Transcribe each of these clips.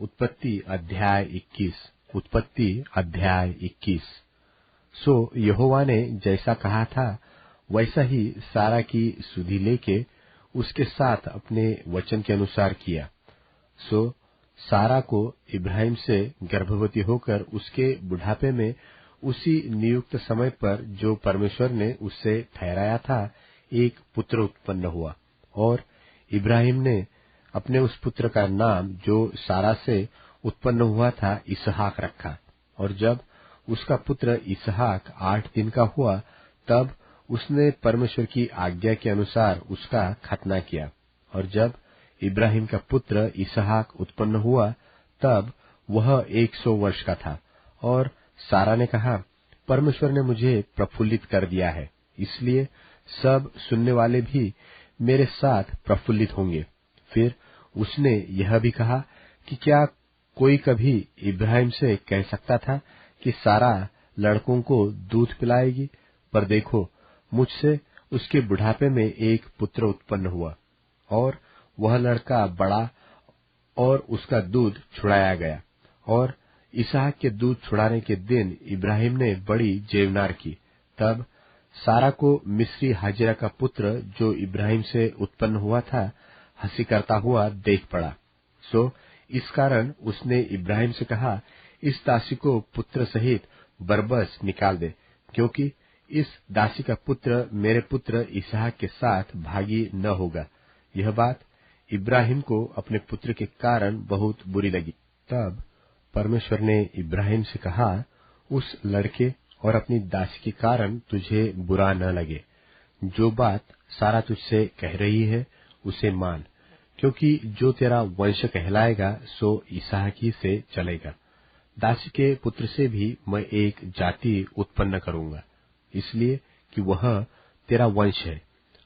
उत्पत्ति अध्याय 21। सो यहोवा ने जैसा कहा था वैसा ही सारा की सुधि लेके उसके साथ अपने वचन के अनुसार किया। सो सारा को इब्राहिम से गर्भवती होकर उसके बुढ़ापे में उसी नियुक्त समय पर जो परमेश्वर ने उससे ठहराया था एक पुत्र उत्पन्न हुआ, और इब्राहिम ने अपने उस पुत्र का नाम जो सारा से उत्पन्न हुआ था इसहाक रखा। और जब उसका पुत्र इसहाक 8 दिन का हुआ तब उसने परमेश्वर की आज्ञा के अनुसार उसका खतना किया। और जब इब्राहिम का पुत्र इसहाक उत्पन्न हुआ तब वह 100 वर्ष का था। और सारा ने कहा, परमेश्वर ने मुझे प्रफुल्लित कर दिया है, इसलिए सब सुनने वाले भी मेरे साथ प्रफुल्लित होंगे। फिर उसने यह भी कहा कि क्या कोई कभी इब्राहिम से कह सकता था कि सारा लड़कों को दूध पिलाएगी? पर देखो, मुझसे उसके बुढ़ापे में एक पुत्र उत्पन्न हुआ, और वह लड़का बड़ा, और उसका दूध छुड़ाया गया। और इसहाक के दूध छुड़ाने के दिन इब्राहिम ने बड़ी जेवनार की। तब सारा को मिस्री हाजिरा का पुत्र जो इब्राहिम से उत्पन्न हुआ था हंसी करता हुआ देख पड़ा। सो इस कारण उसने इब्राहिम से कहा, इस दासी को पुत्र सहित बरबस निकाल दे, क्योंकि इस दासी का पुत्र मेरे पुत्र इसहाक के साथ भागी न होगा। यह बात इब्राहिम को अपने पुत्र के कारण बहुत बुरी लगी। तब परमेश्वर ने इब्राहिम से कहा, उस लड़के और अपनी दासी के कारण तुझे बुरा न लगे। जो बात सारा तुझसे कह रही है उसे मान, क्योंकि जो तेरा वंश कहलाएगा सो इसहाक ही से चलेगा। दासी के पुत्र से भी मैं एक जाति उत्पन्न करूंगा, इसलिए कि वह तेरा वंश है।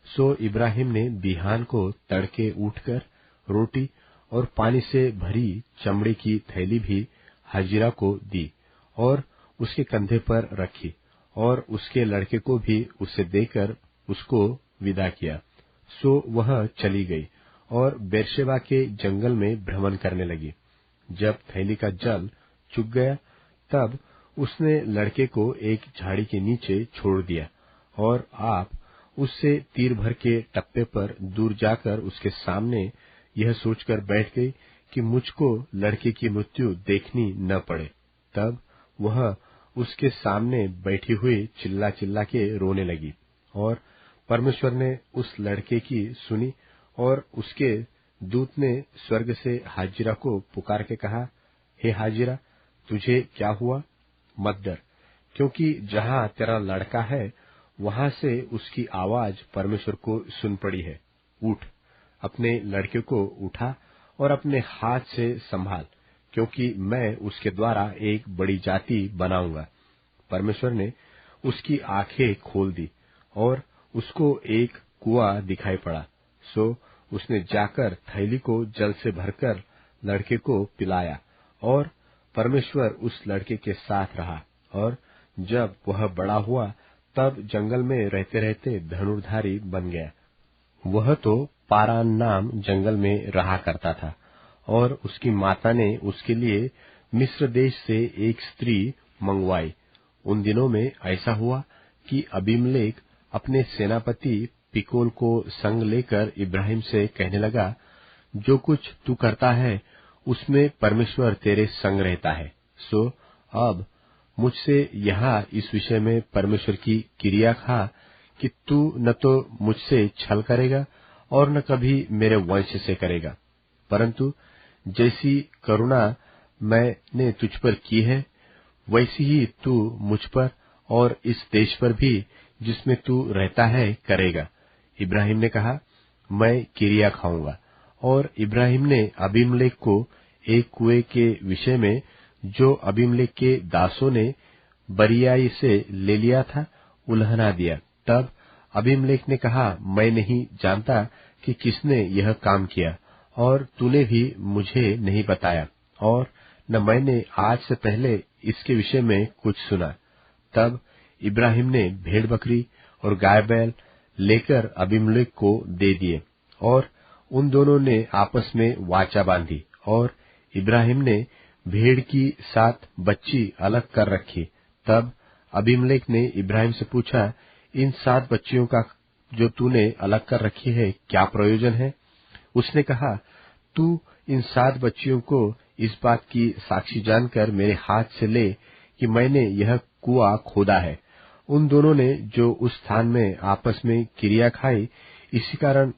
सो इब्राहिम ने बिहान को तड़के उठकर रोटी और पानी से भरी चमड़े की थैली भी हाजिरा को दी और उसके कंधे पर रखी, और उसके लड़के को भी उसे देकर उसको विदा किया। सो वह चली गई और बेर्शेबा के जंगल में भ्रमण करने लगी। जब थैली का जल चुक गया तब उसने लड़के को एक झाड़ी के नीचे छोड़ दिया, और आप उससे तीर भर के टप्पे पर दूर जाकर उसके सामने यह सोचकर बैठ गई कि मुझको लड़के की मृत्यु देखनी न पड़े। तब वह उसके सामने बैठी हुई चिल्ला चिल्ला के रोने लगी। और परमेश्वर ने उस लड़के की सुनी, और उसके दूत ने स्वर्ग से हाजिरा को पुकार के कहा, हे हाजिरा, तुझे क्या हुआ? मत डर, क्योंकि जहाँ तेरा लड़का है वहां से उसकी आवाज परमेश्वर को सुन पड़ी है। उठ, अपने लड़के को उठा और अपने हाथ से संभाल, क्योंकि मैं उसके द्वारा एक बड़ी जाति बनाऊंगा। परमेश्वर ने उसकी आंखें खोल दी और उसको एक कुआं दिखाई पड़ा। सो उसने जाकर थैली को जल से भरकर लड़के को पिलाया, और परमेश्वर उस लड़के के साथ रहा। और जब वह बड़ा हुआ तब जंगल में रहते रहते धनुर्धारी बन गया। वह तो पारान नाम जंगल में रहा करता था, और उसकी माता ने उसके लिए मिस्र देश से एक स्त्री मंगवाई। उन दिनों में ऐसा हुआ कि अबीमेलेक अपने सेनापति पिकोल को संग लेकर इब्राहिम से कहने लगा, जो कुछ तू करता है उसमें परमेश्वर तेरे संग रहता है। सो अब मुझसे यहाँ इस विषय में परमेश्वर की क्रिया खा कि तू न तो मुझसे छल करेगा और न कभी मेरे वंश से करेगा, परंतु जैसी करुणा मैंने तुझ पर की है वैसी ही तू मुझ पर और इस देश पर भी जिसमें तू रहता है करेगा। इब्राहिम ने कहा, मैं क्रिया खाऊंगा। और इब्राहिम ने अबीमेलेक को एक कुएं के विषय में जो अबीमेलेक के दासों ने बरियाई से ले लिया था उल्हना दिया। तब अबीमेलेक ने कहा, मैं नहीं जानता कि किसने यह काम किया, और तूने भी मुझे नहीं बताया, और न मैंने आज से पहले इसके विषय में कुछ सुना। तब इब्राहिम ने भेड़ बकरी और गाय बैल लेकर अबीमेलेक को दे दिए, और उन दोनों ने आपस में वाचा बांधी, और इब्राहिम ने भेड़ की 7 बच्ची अलग कर रखी। तब अबीमेलेक ने इब्राहिम से पूछा, इन 7 बच्चियों का जो तूने अलग कर रखी है क्या प्रयोजन है? उसने कहा, तू इन 7 बच्चियों को इस बात की साक्षी जानकर मेरे हाथ से ले कि मैंने यह कुआं खोदा है। उन दोनों ने जो उस स्थान में आपस में क्रिया खाई, इसी कारण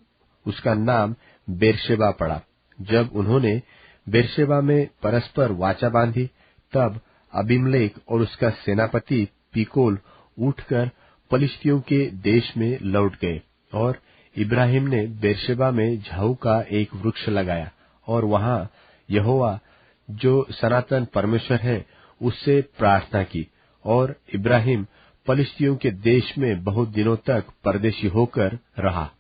उसका नाम बेरशेबा पड़ा। जब उन्होंने बेरशेबा में परस्पर वाचा बांधी, तब अबीमेलेक और उसका सेनापति पीकोल उठकर पलिश्तियों के देश में लौट गए, और इब्राहिम ने बेरशेबा में झाऊ का एक वृक्ष लगाया और वहां यहोवा जो सनातन परमेश्वर है उससे प्रार्थना की। और इब्राहिम पलिश्तियों के देश में बहुत दिनों तक परदेशी होकर रहा।